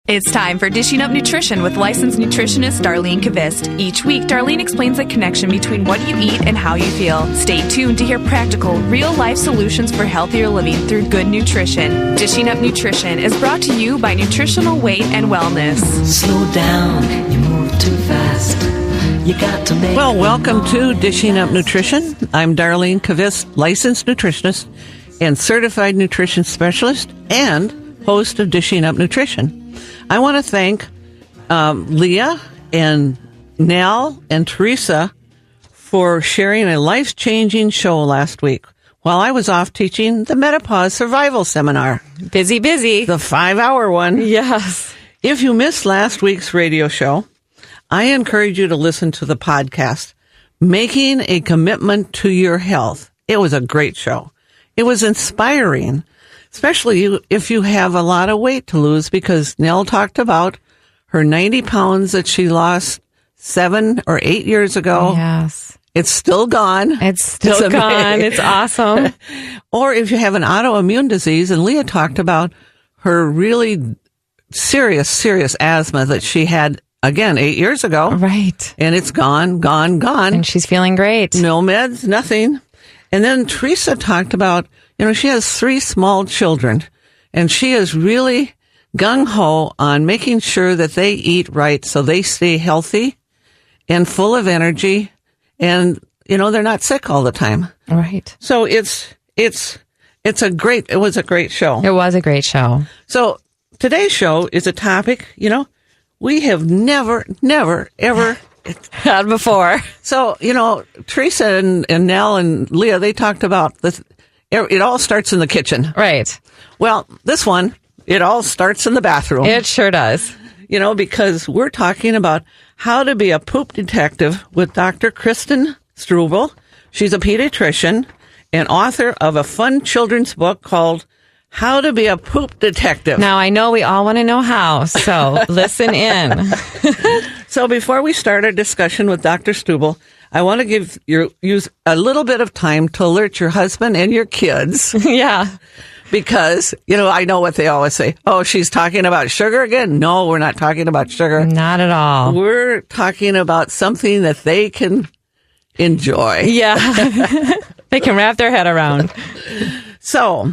It's time for Dishing Up Nutrition with licensed nutritionist Darlene Kvist. Each week, Darlene explains the connection between what you eat and how you feel. Stay tuned to hear practical, real-life solutions for healthier living through good nutrition. Dishing Up Nutrition is brought to you by Nutritional Weight and Wellness. Slow down, you move too fast. You got to make Well, welcome to Dishing Up Nutrition. I'm Darlene Kvist, licensed nutritionist and certified nutrition specialist and host of Dishing Up Nutrition. I want to thank Leah and Nell and Teresa for sharing a life-changing show last week while I was off teaching the Menopause Survival Seminar. Busy. The 5-hour one. Yes. If you missed last week's radio show, I encourage you to listen to the podcast, Making a Commitment to Your Health. It was a great show. It was inspiring. Especially if you have a lot of weight to lose, because Nell talked about her 90 pounds that she lost 7 or 8 years ago. Yes. It's still gone. It's still gone. It's awesome. Or if you have an autoimmune disease, and Leah talked about her really serious asthma that she had, again, 8 years ago. Right. And it's gone. And she's feeling great. No meds, nothing. And then Teresa talked about, she has 3 small children, and she is really gung-ho on making sure that they eat right so they stay healthy and full of energy, and, they're not sick all the time. Right. So it was a great show. It was a great show. So today's show is a topic, we have never, ever had before. So, Teresa and Nell and Leah, they talked about this. It all starts in the kitchen. Right. Well, this one, it all starts in the bathroom. It sure does. Because we're talking about how to be a poop detective with Dr. Kristen Struble. She's a pediatrician and author of a fun children's book called How to Be a Poop Detective. Now, I know we all want to know how, so listen in. So before we start our discussion with Dr. Struble, I want to use a little bit of time to alert your husband and your kids. Yeah. Because, I know what they always say. Oh, she's talking about sugar again? No, we're not talking about sugar. Not at all. We're talking about something that they can enjoy. Yeah. They can wrap their head around. So,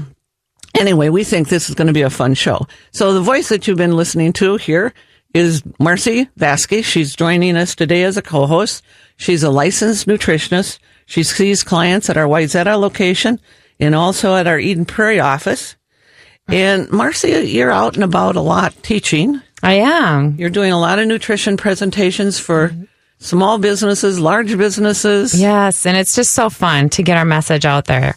anyway, we think this is going to be a fun show. So the voice that you've been listening to here is Marcy Vasquez. She's joining us today as a co-host. She's a licensed nutritionist. She sees clients at our Wayzata location and also at our Eden Prairie office. And Marcy, you're out and about a lot teaching. I am. You're doing a lot of nutrition presentations for small businesses, large businesses. Yes, and it's just so fun to get our message out there.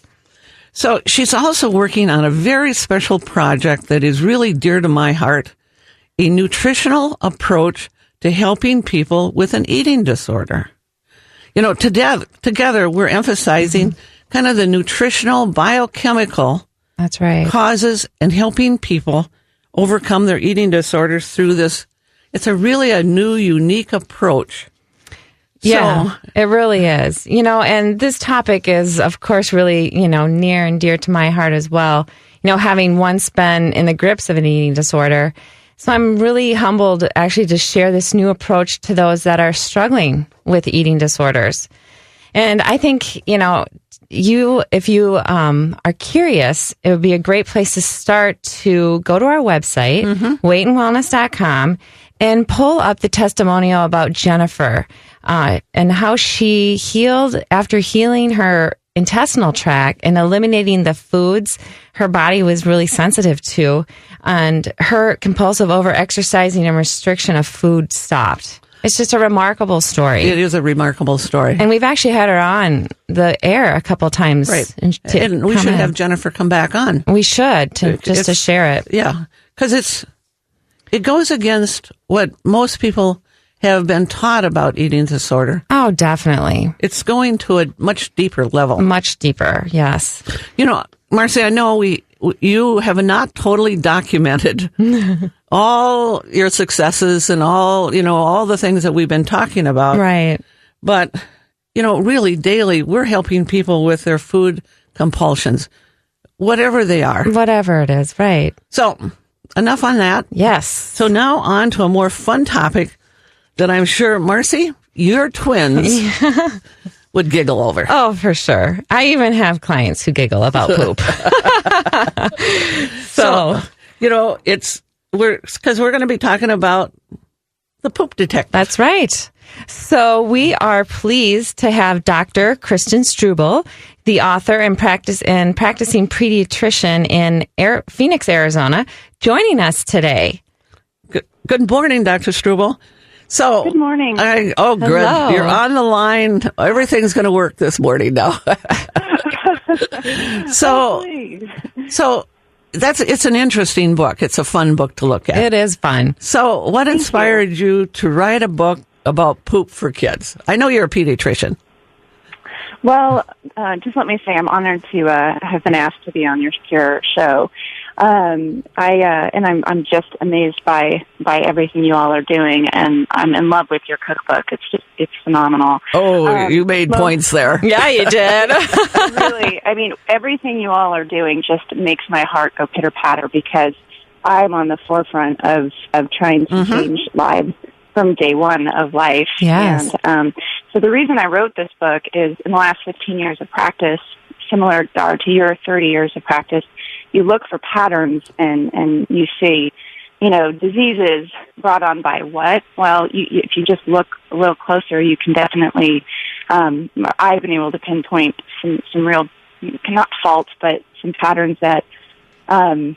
So she's also working on a very special project that is really dear to my heart, a nutritional approach to helping people with an eating disorder. Together we're emphasizing kind of the nutritional, biochemical That's right. causes and helping people overcome their eating disorders through this. It's a new, unique approach. Yeah, it really is. And this topic is, of course, really, near and dear to my heart as well. Having once been in the grips of an eating disorder. So I'm really humbled actually to share this new approach to those that are struggling with eating disorders. And I think, if you are curious, it would be a great place to start to go to our website, weightandwellness.com, and pull up the testimonial about Jennifer and how she healed after healing her intestinal tract and eliminating the foods her body was really sensitive to, and her compulsive overexercising and restriction of food stopped. It's just a remarkable story. It is a remarkable story. And we've actually had her on the air a couple times. Right. And we should have Jennifer come back on. We should, to share it. Yeah. Because it goes against what most people have been taught about eating disorder. Oh, definitely. It's going to a much deeper level. Much deeper, yes. Marcy, I know you have not totally documented all your successes and all the things that we've been talking about. Right. But, really daily, we're helping people with their food compulsions, whatever they are. Whatever it is, right. So enough on that. Yes. So now on to a more fun topic that I'm sure, Marcy, your twins would giggle over. Oh, for sure. I even have clients who giggle about poop. So, we're going to be talking about the poop detector. That's right. So we are pleased to have Dr. Kristen Struble, the author and practicing pediatrician in Phoenix, Arizona, joining us today. Good morning, Dr. Struble. So, good morning. Good. Hello. You're on the line. Everything's going to work this morning now. So it's an interesting book. It's a fun book to look at. It is fun. So what inspired you to write a book about poop for kids? I know you're a pediatrician. Well, just let me say I'm honored to have been asked to be on your show. I'm just amazed by everything you all are doing, and I'm in love with your cookbook. It's phenomenal. Oh, you made points there. Yeah, you did. Really, I mean, everything you all are doing just makes my heart go pitter patter because I'm on the forefront of trying to change lives from day one of life. Yes. And so the reason I wrote this book is in the last 15 years of practice, similar to your 30 years of practice, you look for patterns and you see, diseases brought on by what? Well, if you just look a little closer, you can definitely, I've been able to pinpoint some real, not faults, but some patterns that are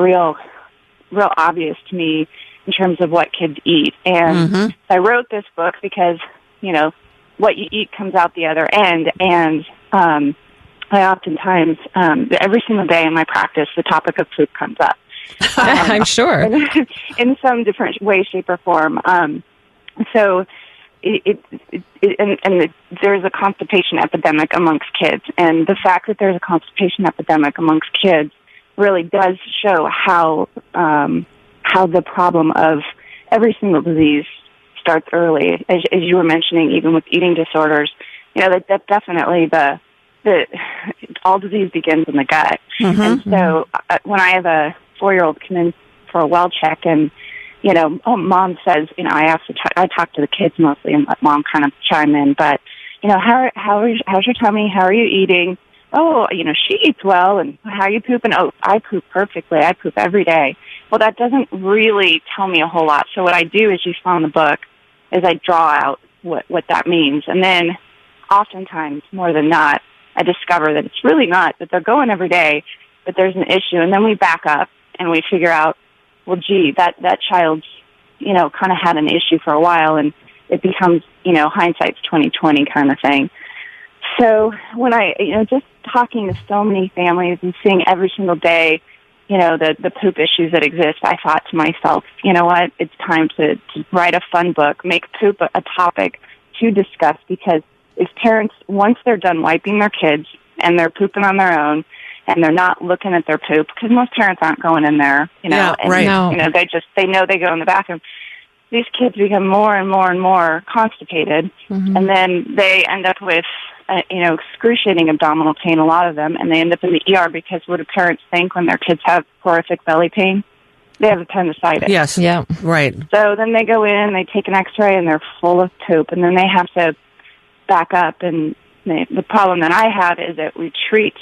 real obvious to me in terms of what kids eat. And I wrote this book because, what you eat comes out the other end. And I oftentimes, every single day in my practice, the topic of poop comes up. I'm sure. In some different way, shape, or form. So there's a constipation epidemic amongst kids. And the fact that there's a constipation epidemic amongst kids really does show how the problem of every single disease starts early. As you were mentioning, even with eating disorders, that definitely all disease begins in the gut. And so when I have a 4-year-old come in for a well check and, mom says, I talk to the kids mostly and let mom kind of chime in, but, how's your tummy? How are you eating? Oh, she eats well, and how are you pooping? Oh, I poop perfectly. I poop every day. Well, that doesn't really tell me a whole lot. So what I do, as you saw in the book, is I draw out what that means. And then oftentimes, more than not, I discover that it's really not, that they're going every day, but there's an issue. And then we back up and we figure out, well, gee, that child's, kind of had an issue for a while, and it becomes, hindsight's 20/20 kind of thing. So when I, just talking to so many families and seeing every single day, the poop issues that exist, I thought to myself, you know what, it's time to write a fun book, make poop a topic to discuss, because if parents, once they're done wiping their kids and they're pooping on their own and they're not looking at their poop, because most parents aren't going in there, Yeah, and, right. No. they know they go in the bathroom. These kids become more and more and more constipated, and then they end up with, excruciating abdominal pain, a lot of them, and they end up in the ER because what do parents think when their kids have horrific belly pain? They have appendicitis. Yes. Yeah. Right. So then they go in, they take an x-ray, and they're full of poop, and then they have to back up. And the problem that I have is that we treat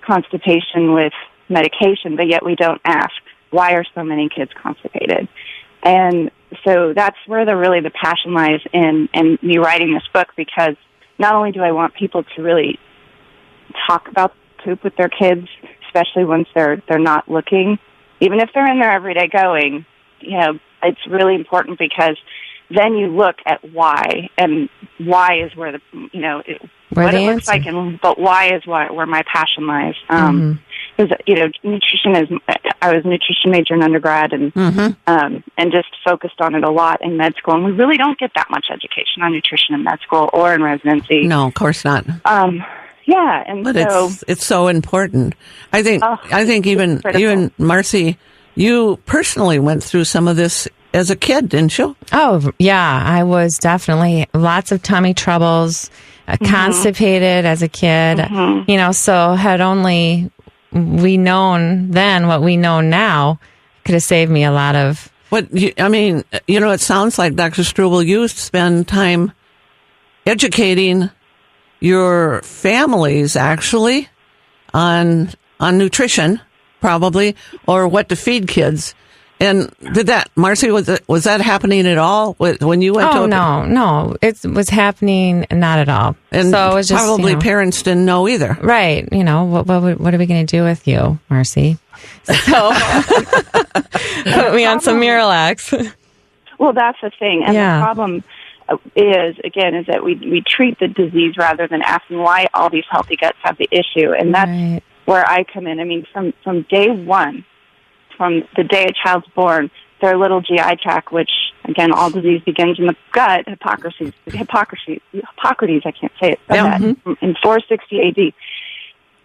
constipation with medication, but yet we don't ask, why are so many kids constipated? And so that's where the passion lies in me writing this book, because not only do I want people to really talk about poop with their kids, especially once they're not looking, even if they're in there every day going, it's really important, because then you look at why, and why is where what it looks like, but why is where my passion lies. Because nutrition is. I was a nutrition major in undergrad, and just focused on it a lot in med school. And we really don't get that much education on nutrition in med school or in residency. No, of course not. Yeah, and But so it's so important. I think even Marcy, you personally went through some of this as a kid, didn't you? Oh, yeah. I was definitely lots of tummy troubles, constipated as a kid, so had only we known then what we know now, could have saved me a lot of. It sounds like, Dr. Struble, you spend time educating your families, actually, on nutrition, probably, or what to feed kids. And Marcy, was that happening at all when you went to? No, it was happening not at all. And so it was just, probably parents didn't know either. Right. What are we going to do with you, Marcy? So put me on some Miralax. Well, that's the thing. And the problem is that we treat the disease rather than asking why all these healthy guts have the issue. And that's where I come in. I mean, from day one, from the day a child's born, their little GI tract, which, again, all disease begins in the gut, Hippocrates, I can't say it, that in 460 AD.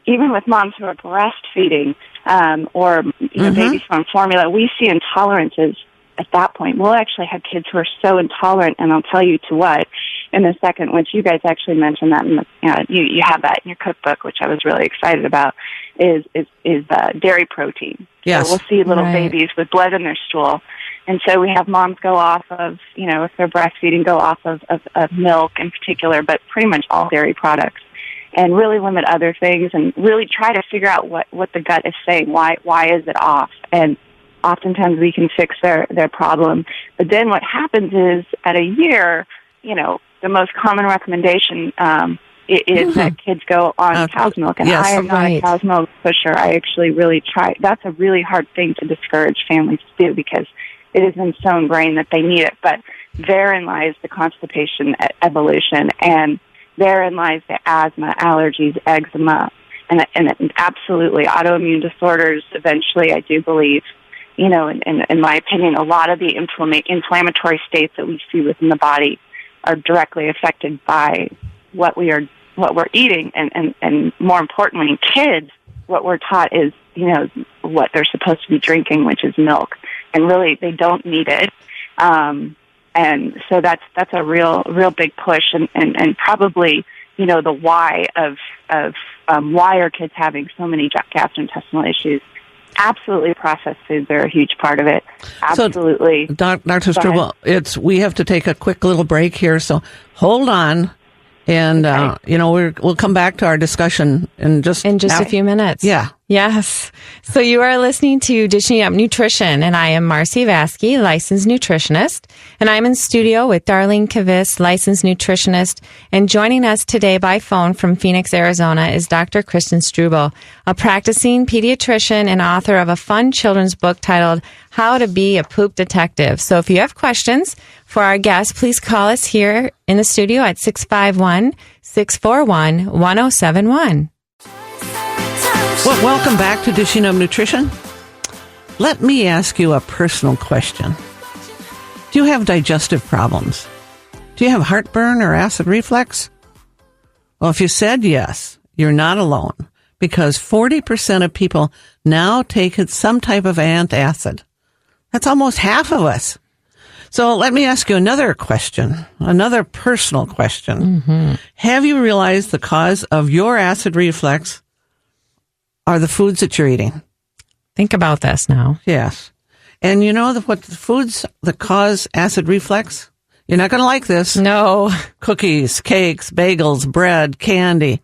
Even with moms who are breastfeeding or babies on formula, we see intolerances at that point. We'll actually have kids who are so intolerant, and I'll tell you to what in a second, which you guys actually mentioned that in you have that in your cookbook, which I was really excited about, is dairy protein. Yes. So we'll see little babies with blood in their stool. And so we have moms go off of, if they're breastfeeding, go off of milk in particular, but pretty much all dairy products, and really limit other things and really try to figure out what the gut is saying. Why is it off? And oftentimes we can fix their problem. But then what happens is at a year, the most common recommendation is that kids go on cow's milk. And I am not a cow's milk pusher. I actually really try. That's a really hard thing to discourage families to do because it has been so ingrained that they need it. But therein lies the constipation evolution, and therein lies the asthma, allergies, eczema, and absolutely autoimmune disorders eventually, I do believe. In my opinion, a lot of the inflammatory states that we see within the body are directly affected by what we're eating, and more importantly, in kids, what we're taught is what they're supposed to be drinking, which is milk, and really they don't need it. And so that's a real big push, and probably the why of why are kids having so many gastrointestinal issues. Absolutely, processed foods are a huge part of it. Absolutely. So, Dr. Struble, we have to take a quick little break here, so hold on. And, we'll come back to our discussion in just a few minutes. Yeah. Yes. So you are listening to Dishing Up Nutrition, and I am Marcy Vasky, licensed nutritionist. And I'm in studio with Darlene Kavis, licensed nutritionist. And joining us today by phone from Phoenix, Arizona is Dr. Kristen Struble, a practicing pediatrician and author of a fun children's book titled How to Be a Poop Detective. So if you have questions for our guests, please call us here in the studio at 651-641-1071. Well, welcome back to Dishing Up Nutrition. Let me ask you a personal question. Do you have digestive problems? Do you have heartburn or acid reflux? Well, if you said yes, you're not alone, because 40% of people now take some type of antacid. That's almost half of us. So let me ask you another question, another personal question. Have you realized the cause of your acid reflux are the foods that you're eating? Think about this now. Yes. And you know what the foods that cause acid reflux? You're not going to like this. No. Cookies, cakes, bagels, bread, candy,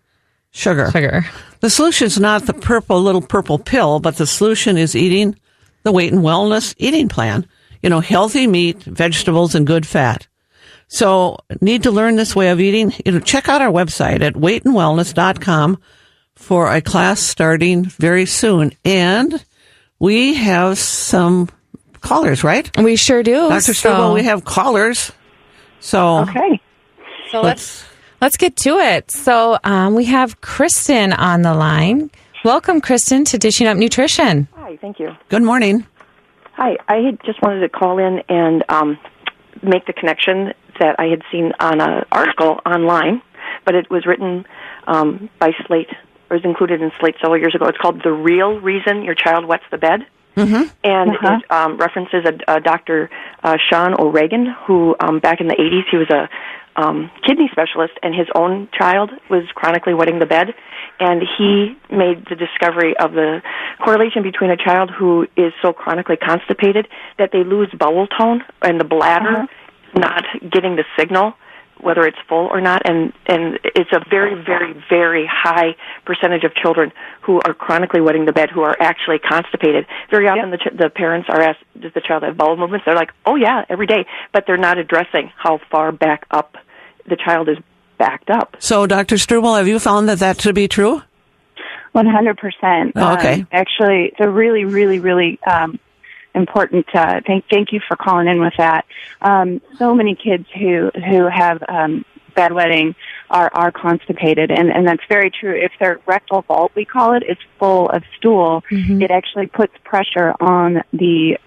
sugar. The solution is not the little purple pill, but the solution is eating the Weight and Wellness eating plan. Healthy meat, vegetables, and good fat. So need to learn this way of eating? Check out our website at weightandwellness.com for a class starting very soon. And we have some callers, right? We sure do. Dr. Struble, we have callers. So okay. So let's get to it. So we have Kristen on the line. Welcome, Kristen, to Dishing Up Nutrition. Hi, thank you. Good morning. Hi, I just wanted to call in and make the connection that I had seen on an article online, but it was written by Slate, or was included in Slate several years ago. It's called The Real Reason Your Child Wets the Bed. And it references a Dr. Sean O'Regan, who back in the 80s, he was a kidney specialist, and his own child was chronically wetting the bed, and he made the discovery of the correlation between a child who is so chronically constipated that they lose bowel tone and the bladder not getting the signal whether it's full or not, and it's a very, very, very high percentage of children who are chronically wetting the bed who are actually constipated. Very often the parents are asked, does the child have bowel movements? They're like, oh yeah, every day, but they're not addressing how far back up the child is backed up. So, Dr. Struble, have you found that to be true? 100%. Oh, okay. Actually, it's a really, really, really important. Thank you for calling in with that. So many kids who have bedwetting are constipated, and that's very true. If their rectal vault, we call it, is full of stool, it actually puts pressure on the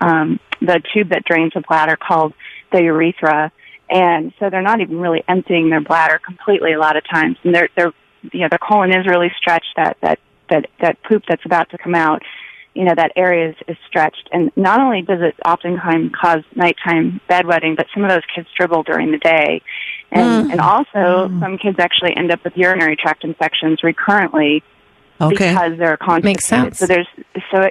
tube that drains the bladder called the urethra, and so they're not even really emptying their bladder completely a lot of times, and their colon is really stretched. That poop that's about to come out, that area is stretched. And not only does it oftentimes cause nighttime bedwetting, but some of those kids dribble during the day. And also, some kids actually end up with urinary tract infections recurrently because they're constipated. Makes sense.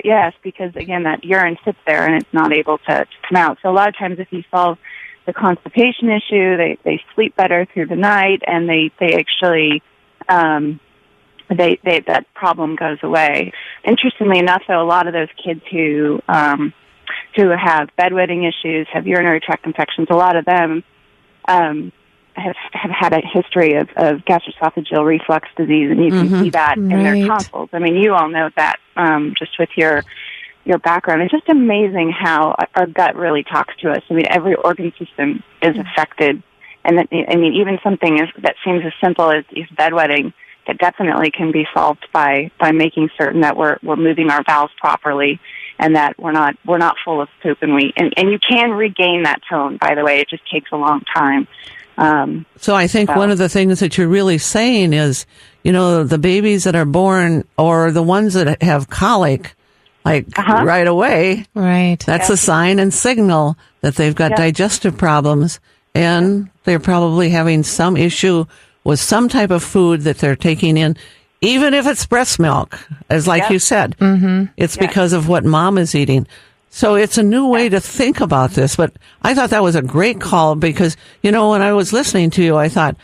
Yes, because again, that urine sits there and it's not able to come out. So a lot of times if you solve the constipation issue, they sleep better through the night, and they actually, that problem goes away. Interestingly enough, though, a lot of those kids who have bedwetting issues, have urinary tract infections, a lot of them have had a history of gastroesophageal reflux disease, and you can see that in their tonsils. I mean, you all know that just with your background. It's just amazing how our gut really talks to us. I mean, every organ system is affected, and even something that seems as simple as bedwetting, that definitely can be solved by making certain that we're moving our bowels properly, and that we're not full of poop, and you can regain that tone. By the way, it just takes a long time. So I think one of the things that you're really saying is, the babies that are born or the ones that have colic, right away, that's a sign and signal that they've got digestive problems, and they're probably having some issue with some type of food that they're taking in, even if it's breast milk, as you said. It's because of what mom is eating. So it's a new way to think about this, but I thought that was a great call because, when I was listening to you, I thought,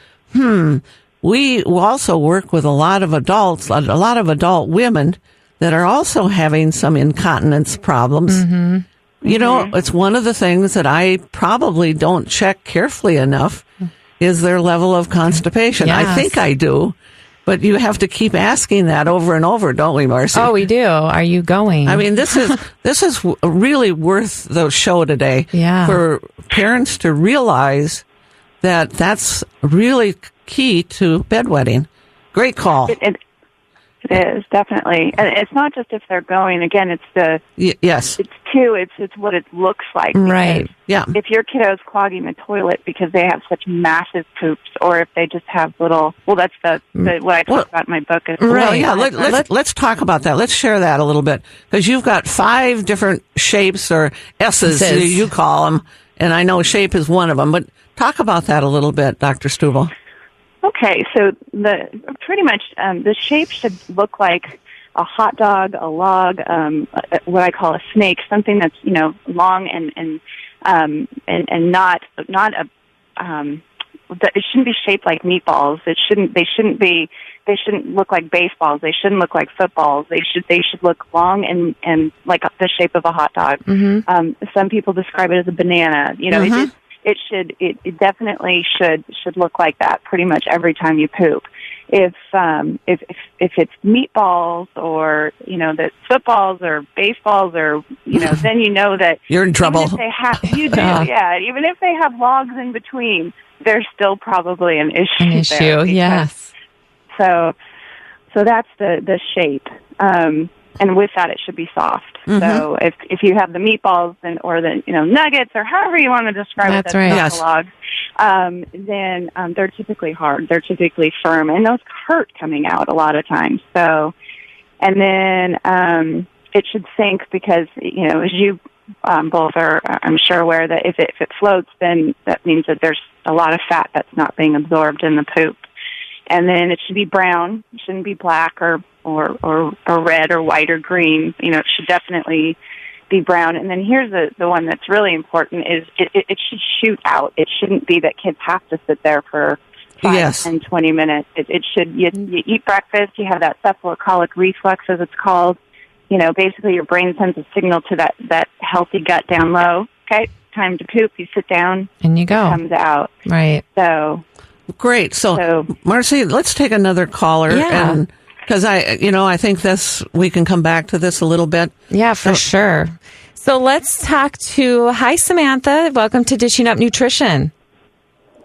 we also work with a lot of adults, a lot of adult women that are also having some incontinence problems. It's one of the things that I probably don't check carefully enough is their level of constipation. Yes. I think I do, but you have to keep asking that over and over, don't we, Marcy? Oh, we do. Are you going? I mean, this is really worth the show today for parents to realize that that's really key to bedwetting. Great call. It is, definitely. And it's not just if they're going. Again, it's the... Yes. It's what it looks like. Right. Yeah. If your kiddo's clogging the toilet because they have such massive poops, or if they just have little... Well, that's what I talk about in my book. Right. Yeah, let's talk about that. Let's share that a little bit. Because you've got 5 different shapes, or S's, you call them. And I know shape is one of them. But talk about that a little bit, Dr. Struble. Okay, so the shape should look like a hot dog, a log, what I call a snake, something that's long and not a. It shouldn't be shaped like meatballs. They shouldn't look like baseballs. They shouldn't look like footballs. They should look long and like the shape of a hot dog. Some people describe it as a banana. It definitely should look like that pretty much every time you poop. If it's meatballs or the footballs or baseballs or then you know that you're in trouble. Even if they have logs in between, there's still probably an issue. There Yes. So that's the shape. And with that, it should be soft. So if you have the meatballs or the nuggets or however you want to describe it, that's not the logs. Then they're typically hard. They're typically firm, and those hurt coming out a lot of times. So, and then it should sink because as you both are, I'm sure, aware that if it floats, then that means that there's a lot of fat that's not being absorbed in the poop. And then it should be brown. It shouldn't be black or red or white or green. It should definitely be brown. And then here's the one that's really important is it should shoot out. It shouldn't be that kids have to sit there for 5, 10, 20 minutes. It should, you eat breakfast, you have that cephalocolic reflux, as it's called. Basically your brain sends a signal to that healthy gut down low. Okay, time to poop. You sit down. And you go. It comes out. Right. So... Great. So, Marcy, let's take another caller. Yeah. And because I think we can come back to this a little bit. Yeah, for sure. So let's talk to, hi, Samantha. Welcome to Dishing Up Nutrition.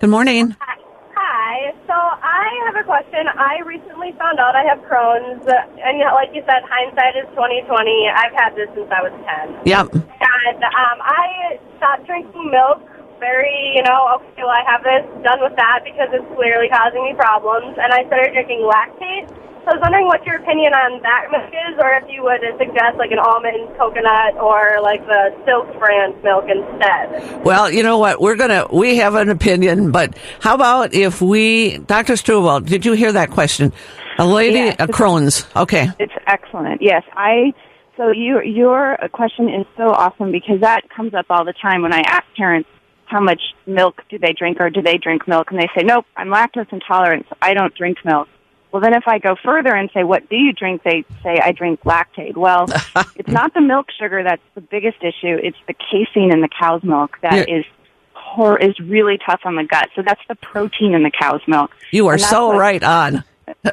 Good morning. Hi. So I have a question. I recently found out I have Crohn's, and like you said, hindsight is 20/20. I've had this since I was 10. Yep. And I stopped drinking milk. Very, okay, well, I have this, done with that because it's clearly causing me problems. And I started drinking lactate. So I was wondering what your opinion on that milk is, or if you would suggest like an almond, coconut, or like the Silk brand milk instead. Well, you know what? We have an opinion, but how about if Dr. Struble, did you hear that question? A lady, yes, a Crohn's. Okay. It's excellent. Yes, so your question is so awesome because that comes up all the time when I ask parents, how much milk do they drink or do they drink milk? And they say, nope, I'm lactose intolerant, so I don't drink milk. Well, then if I go further and say, what do you drink? They say, I drink lactate. Well, it's not the milk sugar that's the biggest issue. It's the casein in the cow's milk that is really tough on the gut. So that's the protein in the cow's milk. You are so right on.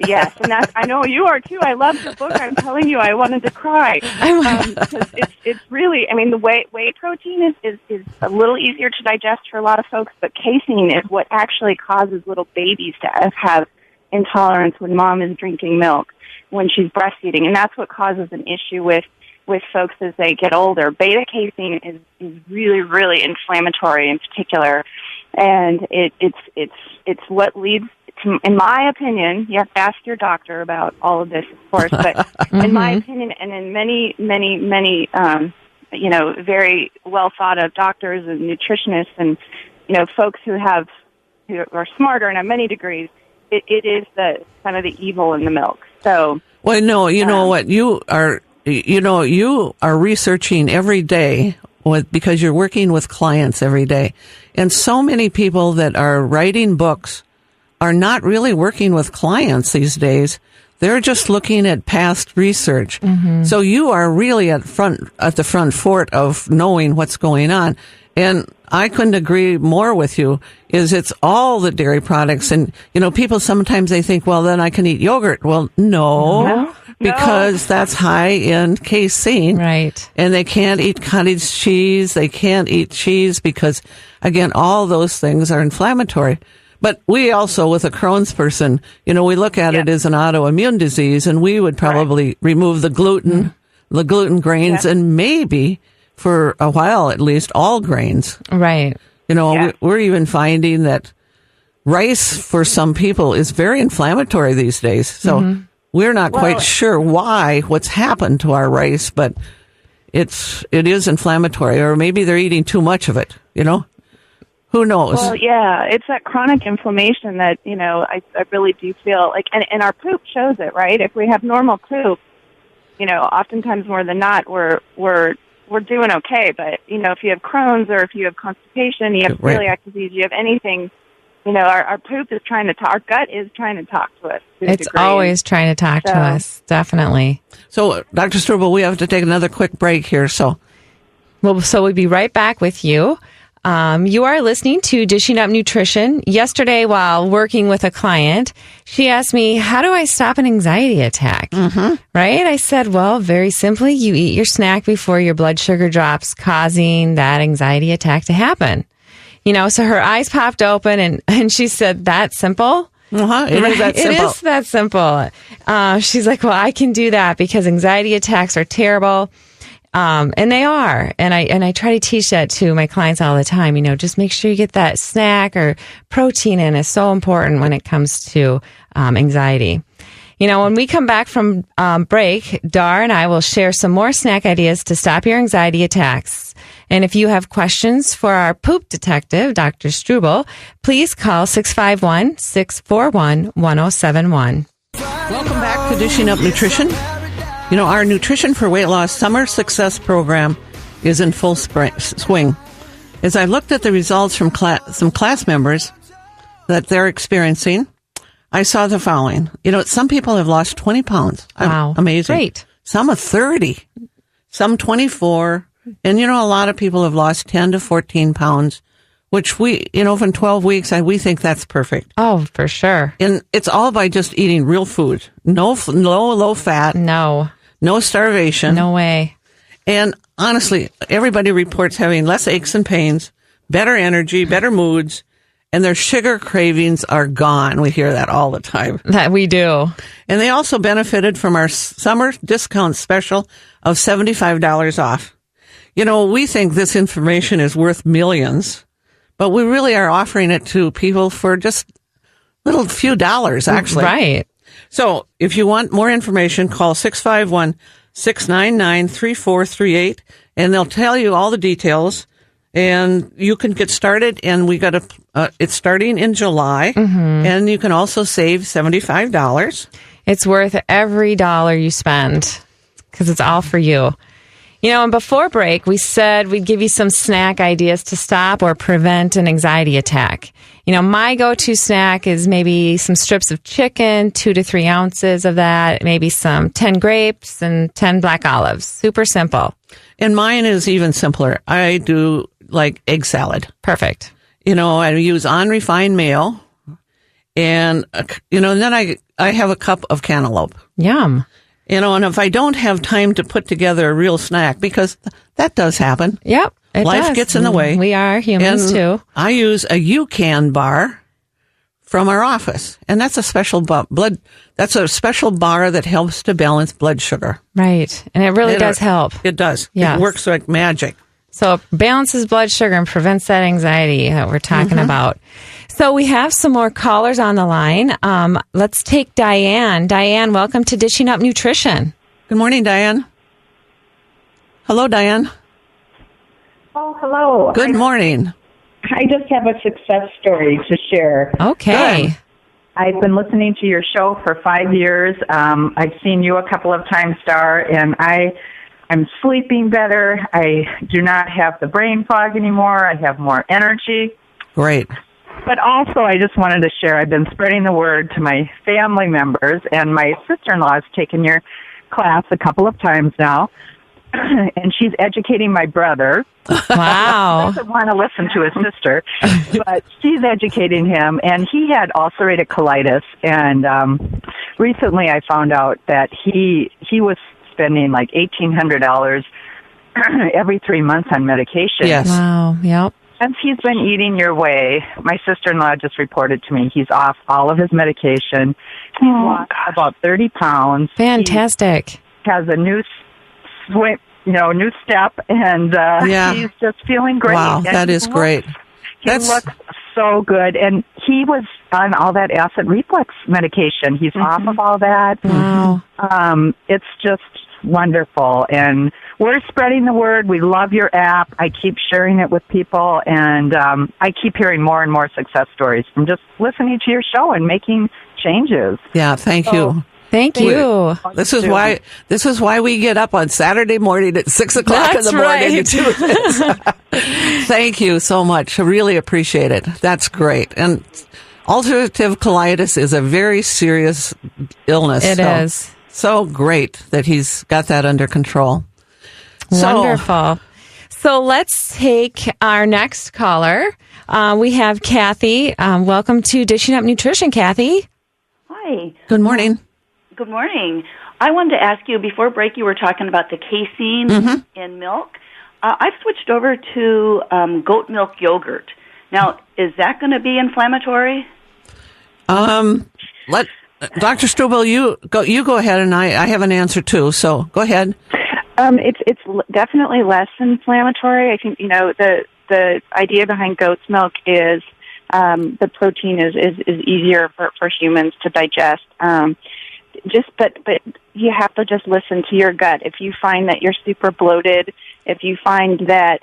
Yes, and I know you are too. I love the book. I'm telling you, I wanted to cry. Because it's really, the whey protein is a little easier to digest for a lot of folks, but casein is what actually causes little babies to have intolerance when mom is drinking milk, when she's breastfeeding, and that's what causes an issue with folks as they get older. Beta casein is really, really inflammatory in particular, and it's what leads to, in my opinion, you have to ask your doctor about all of this, of course, but in my opinion, and in many, many, many, very well thought of doctors and nutritionists and, folks who are smarter and have many degrees, it is the kind of the evil in the milk. So, well, no, you know what, you are researching every day because you're working with clients every day, and so many people that are writing books are not really working with clients these days. They're just looking at past research. Mm-hmm. So you are really at the front fort of knowing what's going on. And I couldn't agree more with you, it's all the dairy products. And, people sometimes they think, well, then I can eat yogurt. Well, no. Because that's high in casein. Right. And they can't eat cottage cheese. They can't eat cheese because, again, all those things are inflammatory. But we also, with a Crohn's person, we look at it as an autoimmune disease, and we would probably remove the gluten grains, and maybe, for a while at least, all grains. Right. We're even finding that rice for some people is very inflammatory these days. So we're not quite sure what's happened to our rice, but it is inflammatory, or maybe they're eating too much of it, Who knows? Well, yeah, it's that chronic inflammation that, I really do feel like, and our poop shows it, right? If we have normal poop, oftentimes more than not, we're doing okay. But, if you have Crohn's or if you have constipation, you have celiac disease, you have anything, our poop is trying to talk, our gut is trying to talk to us. It's always trying to talk to us, definitely. So, Dr. Struble, we have to take another quick break here, so we'll be right back with you. You are listening to Dishing Up Nutrition. Yesterday, while working with a client, she asked me, how do I stop an anxiety attack? Mm-hmm. Right? I said, well, very simply, you eat your snack before your blood sugar drops, causing that anxiety attack to happen. So her eyes popped open and she said, that simple? Uh-huh. It is that simple. It is that simple. She's like, well, I can do that because anxiety attacks are terrible. And they are. And I try to teach that to my clients all the time. Just make sure you get that snack or protein in is so important when it comes to, anxiety. When we come back from break, Dar and I will share some more snack ideas to stop your anxiety attacks. And if you have questions for our poop detective, Dr. Struble, please call 651-641-1071. Welcome back to Dishing Up Nutrition. Our Nutrition for Weight Loss Summer Success Program is in full swing. As I looked at the results from some class members that they're experiencing, I saw the following. Some people have lost 20 pounds. Wow. Amazing. Great. Some are 30, some 24. And, a lot of people have lost 10 to 14 pounds, which we, from 12 weeks, we think that's perfect. Oh, for sure. And it's all by just eating real food. No low fat. No starvation. No way. And honestly, everybody reports having less aches and pains, better energy, better moods, and their sugar cravings are gone. We hear that all the time. That we do. And they also benefited from our summer discount special of $75 off. We think this information is worth millions, but we really are offering it to people for just few dollars, actually. Right. So if you want more information, call 651-699-3438, and they'll tell you all the details, and you can get started. And it's starting in July, and you can also save $75. It's worth every dollar you spend because it's all for you. And before break, we said we'd give you some snack ideas to stop or prevent an anxiety attack. My go-to snack is maybe some strips of chicken, 2 to 3 ounces of that, maybe some 10 grapes and 10 black olives. Super simple. And mine is even simpler. I do like egg salad. Perfect. I use unrefined mayo, and, then I have a cup of cantaloupe. Yum. And if I don't have time to put together a real snack, because that does happen. Yep. Life gets in the way. We are humans too. I use a UCAN bar from our office, and that's a special that's a special bar that helps to balance blood sugar. Right. And it really does help. It does. Yes. It works like magic. So it balances blood sugar and prevents that anxiety that we're talking about. So we have some more callers on the line. Let's take Diane. Diane, welcome to Dishing Up Nutrition. Good morning, Diane. Hello, Diane. Oh, hello. Good morning. I just have a success story to share. Okay. Good. I've been listening to your show for 5 years. I've seen you a couple of times, Star, and I'm sleeping better. I do not have the brain fog anymore. I have more energy. Great. But also, I just wanted to share, I've been spreading the word to my family members, and my sister-in-law has taken your class a couple of times now, and she's educating my brother. Wow. He doesn't want to listen to his sister, but she's educating him, and he had ulcerative colitis, and recently I found out that he was spending like $1,800 every 3 months on medication. Yes. Wow. Yep. Since he's been eating your way, my sister-in-law just reported to me he's off all of his medication. He's lost about 30 pounds. Fantastic. He has a new new step, and he's just feeling great. Wow, and that is great. He looks so good, and he was on all that acid reflux medication. He's off of all that. Wow. It's just wonderful, and we're spreading the word. We love your app. I keep sharing it with people, and I keep hearing more and more success stories from just listening to your show and making changes. Yeah, thank you. Thank you. This is why we get up on Saturday morning at 6 o'clock in the morning to do this. Thank you so much. I really appreciate it. That's great. And ulcerative colitis is a very serious illness. It is. So great that he's got that under control. Wonderful. So let's take our next caller. We have Kathy. Welcome to Dishing Up Nutrition, Kathy. Hi. Good morning. Good morning. I wanted to ask you, before break, you were talking about the casein in milk. I've switched over to goat milk yogurt. Now, is that going to be inflammatory? Let Dr. Struble, you go ahead, and I have an answer too. So go ahead. It's definitely less inflammatory. I think the idea behind goat's milk is the protein is easier for humans to digest. but you have to just listen to your gut. If you find that you're super bloated, if you find that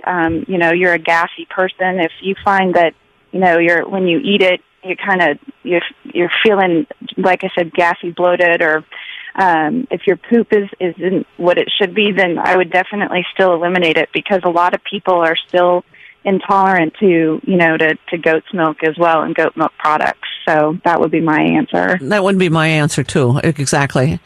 you're a gassy person, if you find that when you eat it, you're feeling, like I said, gassy, bloated, or if your poop isn't what it should be, then I would definitely still eliminate it, because a lot of people are still intolerant to goat's milk as well, and goat milk products. So that would be my answer. That would be my answer too. Exactly.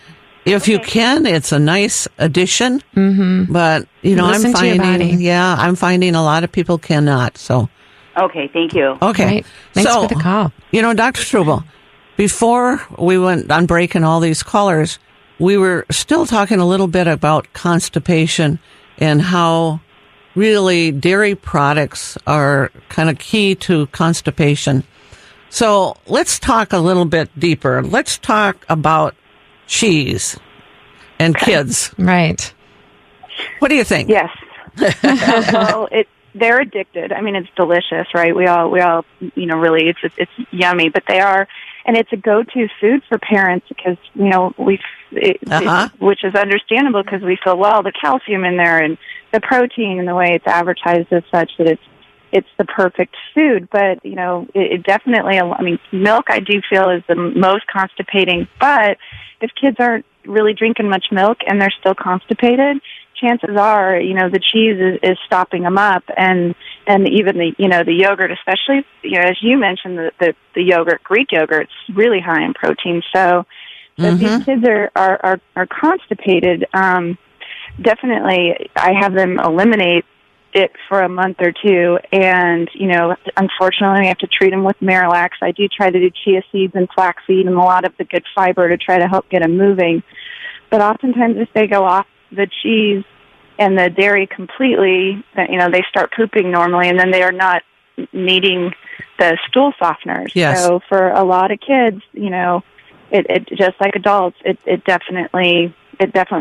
If you can, it's a nice addition. Mm-hmm. But I'm finding a lot of people cannot. So. Okay, thank you. Okay. Right. Thanks for the call. Dr. Struble, before we went on break and all these callers, we were still talking a little bit about constipation and how really dairy products are kind of key to constipation. So let's talk a little bit deeper. Let's talk about cheese and kids. Right. What do you think? Yes. Well, they're addicted. I mean, it's delicious, right? We all, really, it's yummy, but they are, and it's a go-to food for parents because, which is understandable because we feel, well, the calcium in there and the protein and the way it's advertised as such that it's the perfect food. But, it definitely, milk I do feel is the most constipating, but if kids aren't really drinking much milk and they're still constipated, chances are, the cheese is stopping them up, and even the yogurt, especially, as you mentioned, the yogurt, Greek yogurt, it's really high in protein. So if these kids are constipated, definitely I have them eliminate it for a month or two, and unfortunately we have to treat them with Marilax. I do try to do chia seeds and flaxseed and a lot of the good fiber to try to help get them moving. But oftentimes if they go off the cheese and the dairy completely, they start pooping normally, and then they are not needing the stool softeners. Yes. So for a lot of kids, it just like adults, it definitely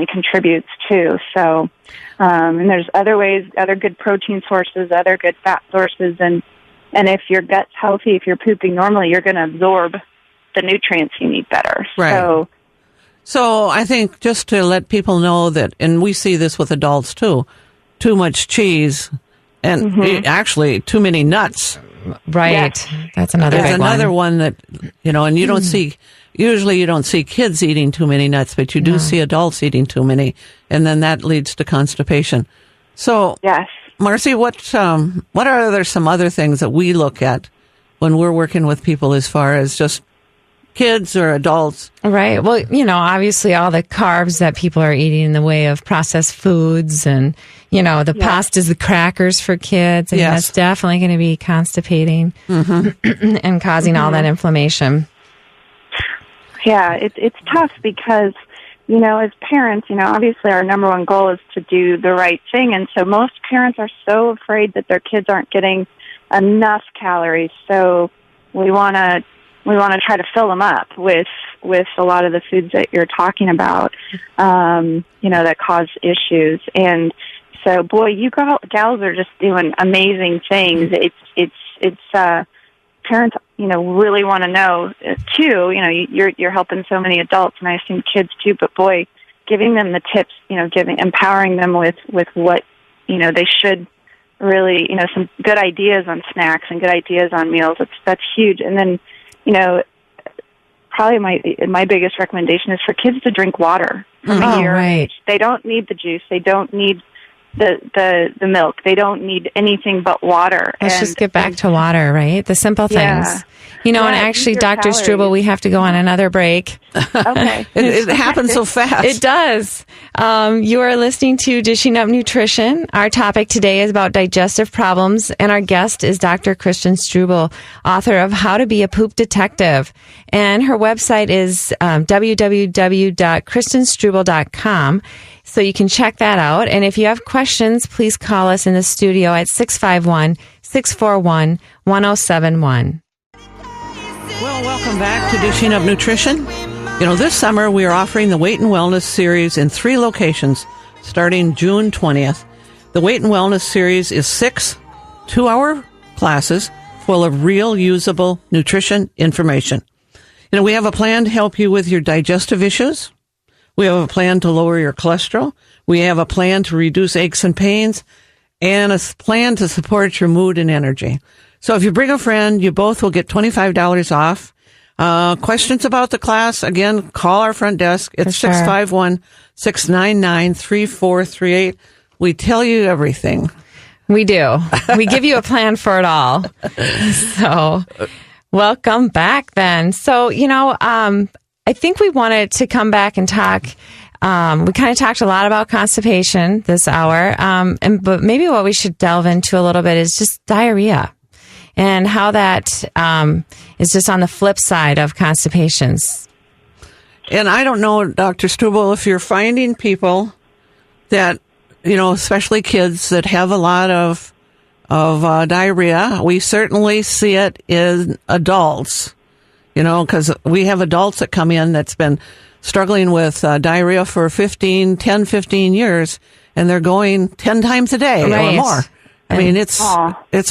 contributes too. So, and there's other ways, other good protein sources, other good fat sources, and if your gut's healthy, if you're pooping normally, you're going to absorb the nutrients you need better. Right. So I think just to let people know that, and we see this with adults too, too much cheese and actually too many nuts. Right. Yes. That's another big one. There's another one that, and you don't see, usually you don't see kids eating too many nuts, but you do see adults eating too many, and then that leads to constipation. So, yes. Marcy, what are there some other things that we look at when we're working with people as far as just kids or adults? Right. Well, obviously all the carbs that people are eating in the way of processed foods and, the pastas, the crackers for kids. And that's definitely going to be constipating and causing all that inflammation. Yeah, it's tough because, as parents, obviously our number one goal is to do the right thing. And so most parents are so afraid that their kids aren't getting enough calories. So we want to try to fill them up with a lot of the foods that you're talking about, that cause issues. And so, boy, you gals are just doing amazing things. It's parents, really want to know too. You're helping so many adults, and I assume kids too. But boy, giving them the tips, empowering them with what they should really, some good ideas on snacks and good ideas on meals. That's huge. And then, probably my biggest recommendation is for kids to drink water from a year age. They don't need the juice. They don't need the milk. They don't need anything but water. Let's just get back to water, right? The simple things. And actually, Dr. Struble, we have to go on another break. Okay. It happens so fast. It does. You are listening to Dishing Up Nutrition. Our topic today is about digestive problems, and our guest is Dr. Kristen Struble, author of How to Be a Poop Detective. And her website is www.kristenstruble.com. So you can check that out. And if you have questions, please call us in the studio at 651-641-1071. Well, welcome back to Dishing Up Nutrition. This summer we are offering the Weight and Wellness Series in 3 locations starting June 20th. The Weight and Wellness Series is 6 2-hour classes full of real usable nutrition information. we have a plan to help you with your digestive issues. We have a plan to lower your cholesterol. We have a plan to reduce aches and pains, and a plan to support your mood and energy. So if you bring a friend, you both will get $25 off. Questions about the class, again, call our front desk. It's 651-699-3438. We tell you everything. We do. We give you a plan for it all. So welcome back then. So, I think we wanted to come back and talk. We kind of talked a lot about constipation this hour. But maybe what we should delve into a little bit is just diarrhea and how that is just on the flip side of constipations. And I don't know, Dr. Struble, if you're finding people that, especially kids that have a lot of diarrhea. We certainly see it in adults, because we have adults that come in that's been struggling with diarrhea for 15 years, and they're going 10 times a day or more. I mean, it's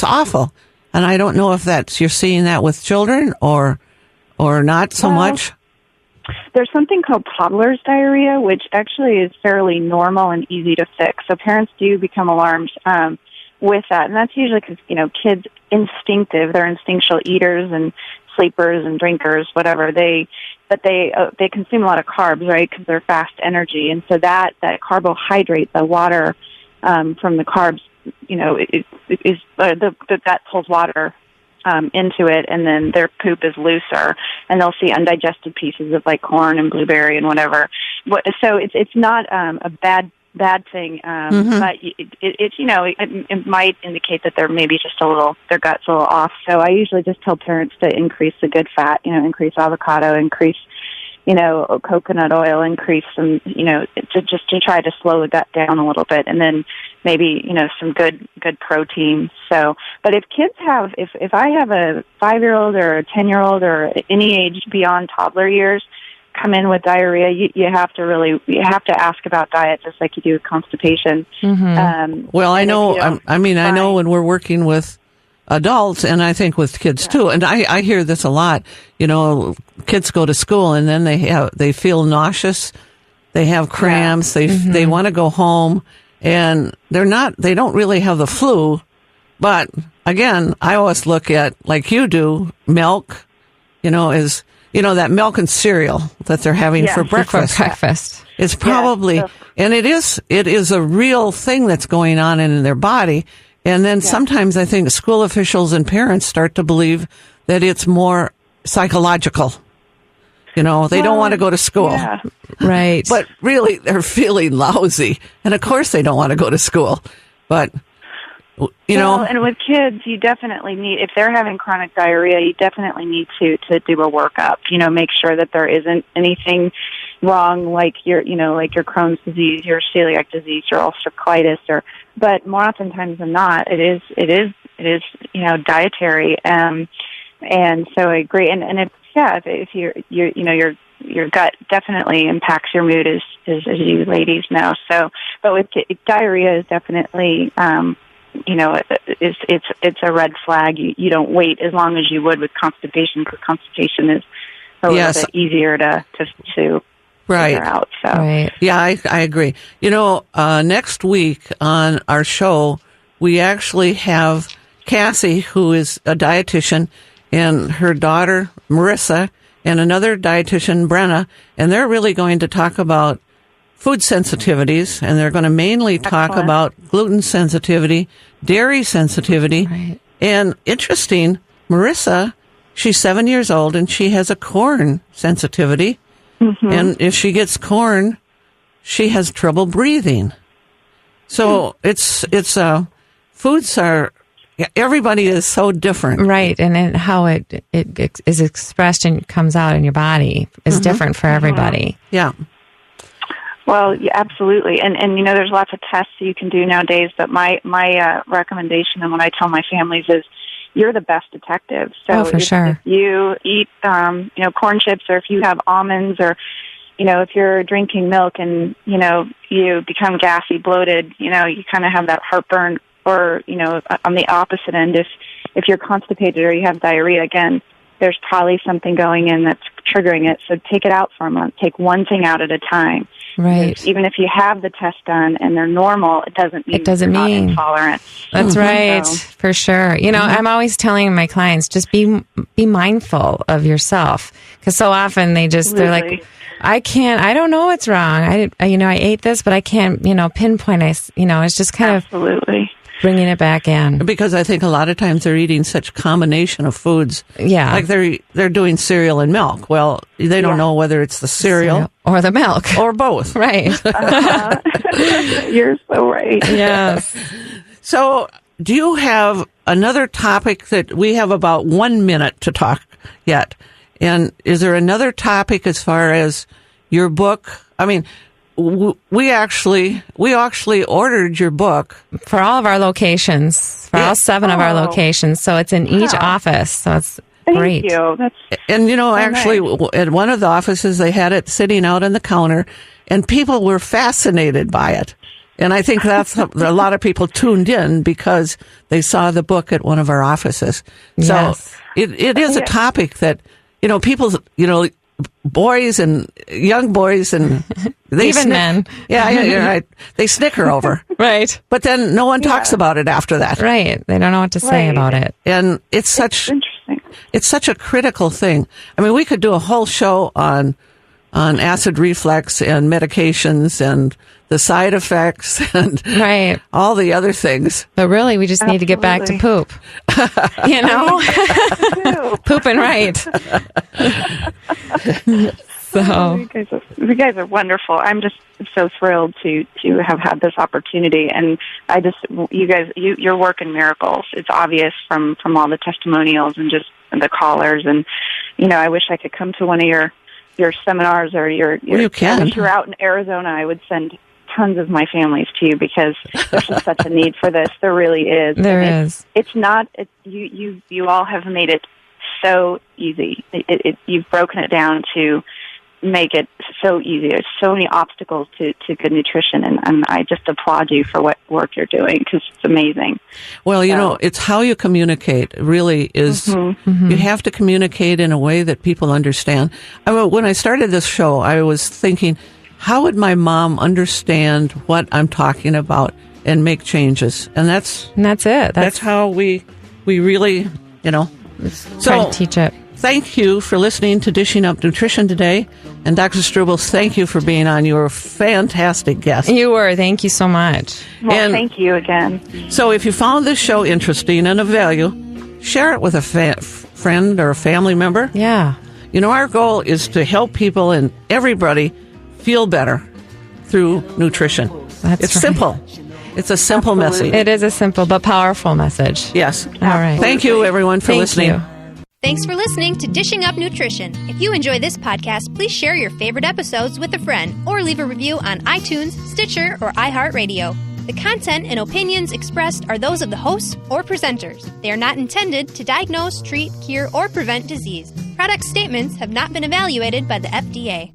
awful. And I don't know if you're seeing that with children or not so much. There's something called toddler's diarrhea, which actually is fairly normal and easy to fix. So parents do become alarmed with that. And that's usually because, kids they're instinctual eaters and sleepers and drinkers, whatever. They consume a lot of carbs, right, because they're fast energy. And so that carbohydrate, the water from the carbs, that pulls water into it, and then their poop is looser, and they'll see undigested pieces of like corn and blueberry and whatever. So it's not a bad thing, but it might indicate that they're maybe just their gut's a little off. So I usually just tell parents to increase the good fat, increase avocado, increase coconut oil, increase some, to try to slow the gut down a little bit, and then maybe, some good protein. So, but if kids if I have a 5-year-old or a 10-year-old or any age beyond toddler years come in with diarrhea, you have to ask about diet, just like you do with constipation. Mm-hmm. Well, I know, I know when we're working with adults, and I think with kids too, and I hear this a lot, kids go to school and then they feel nauseous, they have cramps, they want to go home, and they don't really have the flu. But again, I always look at, like you do, milk, is that milk and cereal that they're having for breakfast. It's probably, and it is a real thing that's going on in their body. And then sometimes I think school officials and parents start to believe that it's more psychological. They don't want to go to school. Yeah. Right. But really, they're feeling lousy. And of course they don't want to go to school. But, and with kids, you definitely need, if they're having chronic diarrhea, you definitely need to do a workup. Make sure that there isn't anything wrong, like your Crohn's disease, your celiac disease, your ulcerative colitis, but more oftentimes than not, it is dietary. And so I agree. And if your gut definitely impacts your mood, as you ladies know. So, but with diarrhea is definitely, it's a red flag. You don't wait as long as you would with constipation, because constipation is a little bit easier to figure out. So. Right. Yeah, I agree. Next week on our show, we actually have Cassie, who is a dietitian, and her daughter, Marissa, and another dietitian, Brenna, and they're really going to talk about food sensitivities, and they're going to mainly talk about gluten sensitivity, dairy sensitivity. Right. And interesting, Marissa, she's 7 years old, and she has a corn sensitivity. Mm-hmm. And if she gets corn, she has trouble breathing. So foods are, everybody is so different. Right. And how it is expressed and comes out in your body is different for everybody. Yeah. Well, yeah, absolutely. And there's lots of tests you can do nowadays, but my recommendation, and what I tell my families, is you're the best detective. So if you eat, corn chips, or if you have almonds, or, if you're drinking milk and, you become gassy, bloated, you kind of have that heartburn, or, on the opposite end, if you're constipated or you have diarrhea, again, there's probably something going in that's triggering it. So take it out for a month. Take one thing out at a time. Right. Because even if you have the test done and they're normal, it doesn't mean you're not intolerant. That's right, for sure. You know, I'm always telling my clients, just be mindful of yourself, because so often they're like, I don't know what's wrong. I ate this, but I can't, pinpoint. It's just kind of bringing it back in. Because I think a lot of times they're eating such combination of foods. Yeah. Like they're doing cereal and milk. Well, they don't know whether it's the cereal or the milk. Or both. Right. You're so right. Yes. So do you have another topic that we have about 1 minute to talk yet? And is there another topic as far as your book? I mean, we actually ordered your book for all of our locations, for all 7 of our locations. So it's in each office. So it's great. Thank you. And actually, nice. At one of the offices, they had it sitting out on the counter, and people were fascinated by it. And I think that's a lot of people tuned in because they saw the book at one of our offices. So it is a topic that, people, boys and young boys and even men. Yeah, you're right. They snicker over. Right. But then no one talks about it after that. Right. They don't know what to say about it. And it's such a critical thing. I mean, we could do a whole show on acid reflux and medications and the side effects and all the other things. But really, we just need to get back to poop. Pooping right. So you guys are wonderful. I'm just so thrilled to have had this opportunity, and you're working miracles. It's obvious from all the testimonials and just the callers, and I wish I could come to one of your seminars or your you can. If you're out in Arizona, I would send tons of my families to you, because there's just such a need for this. There really is. There is. It's not. You all have made it so easy. You've broken it down to make it so easy. There's so many obstacles to good nutrition, and I just applaud you for what work you're doing, because it's amazing. Well, it's how you communicate really is, you have to communicate in a way that people understand. I mean, when I started this show, I was thinking, how would my mom understand what I'm talking about and make changes? And that's it. That's how we really, try to teach it. Thank you for listening to Dishing Up Nutrition today. And Dr. Struble, thank you for being on. You were a fantastic guest. You were. Thank you so much. Well, thank you again. So if you found this show interesting and of value, share it with a friend or a family member. Yeah. Our goal is to help people and everybody feel better through nutrition. It's simple. It's a simple message. It is a simple but powerful message. Yes. All right. Thank you, everyone, for listening. Thanks for listening to Dishing Up Nutrition. If you enjoy this podcast, please share your favorite episodes with a friend or leave a review on iTunes, Stitcher, or iHeartRadio. The content and opinions expressed are those of the hosts or presenters. They are not intended to diagnose, treat, cure, or prevent disease. Product statements have not been evaluated by the FDA.